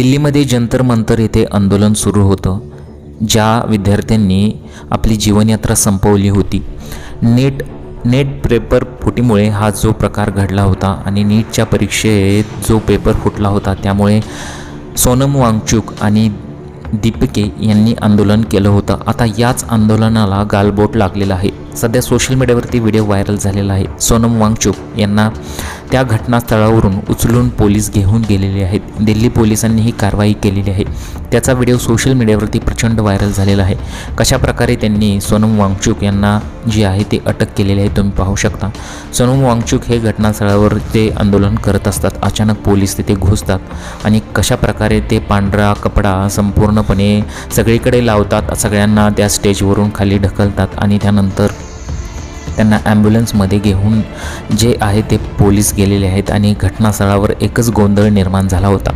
दिल्लीमध्ये जंतर मंतर येथे आंदोलन सुरू होतं, ज्या विद्यार्थ्यांनी आपली जीवनयात्रा संपवली होती। नेट पेपर फुटीमुळे हा जो प्रकार घडला होता आणि नीटच्या परीक्षेत जो पेपर फुटला होता त्यामुळे सोनम वांगचुक आणि दीपिका यांनी आंदोलन केलं होतं। आता याच आंदोलनाला गालबोट लागलेला आहे। सध्या सोशल मीडियावरती व्हिडिओ व्हायरल झालेला आहे। सोनम वांगचुक यांना त्या घटनास्थळावरून उचलून पोलीस घेऊन गेलेले आहेत। दिल्ली पोलिसांनी ही कारवाई केलेली आहे। त्याचा व्हिडिओ सोशल मीडियावरती प्रचंड व्हायरल झालेला आहे। कशा प्रकारे त्यांनी सोनम वांगचुक यांना जे आहे ते अटक केलेली आहे तुम्ही पाहू शकता। सोनम वांगचुक हे घटनास्थळावर ते आंदोलन करत असतात, अचानक पोलीस तिथे घुसतात आणि कशा प्रकारे ते पांढरा कपडा संपूर्णपणे सगळीकडे लावतात, सगळ्यांना त्या स्टेजवरून खाली ढकलतात आणि त्यानंतर त्यांना ॲम्ब्युलन्समध्ये घेऊन जे आहे ते पोलीस गेलेले आहेत आणि घटनास्थळावर एकच गोंधळ निर्माण झाला होता।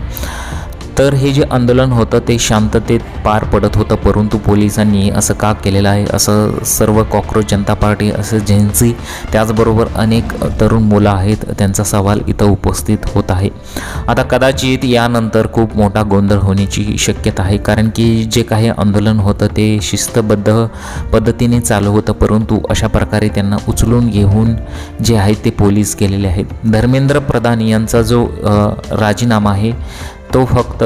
तर हे जे आंदोलन होतं ते शांततेत पार पडत होतं, परंतु पोलिसांनी असं का केलेलं आहे असं सर्व कॉक्रोच जनता पार्टी, असं जेन्सी, त्याचबरोबर अनेक तरुण मुलं आहेत, त्यांचा सवाल इथं उपस्थित होत आहे। आता कदाचित यानंतर खूप मोठा गोंधळ होण्याची शक्यता आहे, कारण की जे काही आंदोलन होतं ते शिस्तबद्ध पद्धतीने चालू होतं, परंतु अशा प्रकारे त्यांना उचलून घेऊन जे आहे ते पोलीस गेलेले आहेत। धर्मेंद्र प्रधान यांचा जो राजीनामा आहे तो फक्त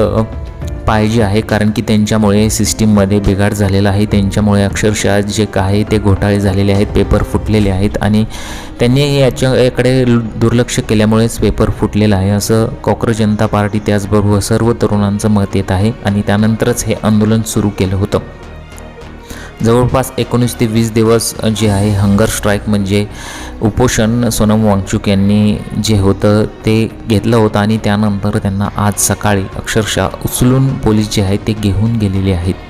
पाहिजे आहे, कारण की त्यांच्यामुळे सिस्टीममध्ये बिघाड झालेला आहे। त्यांच्यामुळे अक्षरशः जे काही ते घोटाळे झालेले आहेत, पेपर फुटलेले आहेत आणि त्यांनी याच्याकडे दुर्लक्ष केल्यामुळेच पेपर फुटलेला आहे असं कॉक्रोच जनता पार्टी त्याचबरोबर सर्व तरुणांचं मत येत आहे आणि त्यानंतरच हे आंदोलन सुरू केलं होतं। जवळपास 19 ते 20 दिवस जे आहे हंगर स्ट्राईक म्हणजे उपोषण सोनम वांगचुक यांनी जे होतं ते घेतलं होतं आणि त्यानंतर त्यांना आज सकाळी अक्षरशः उचलून पोलीस जे आहे ते घेऊन गेलेले आहेत।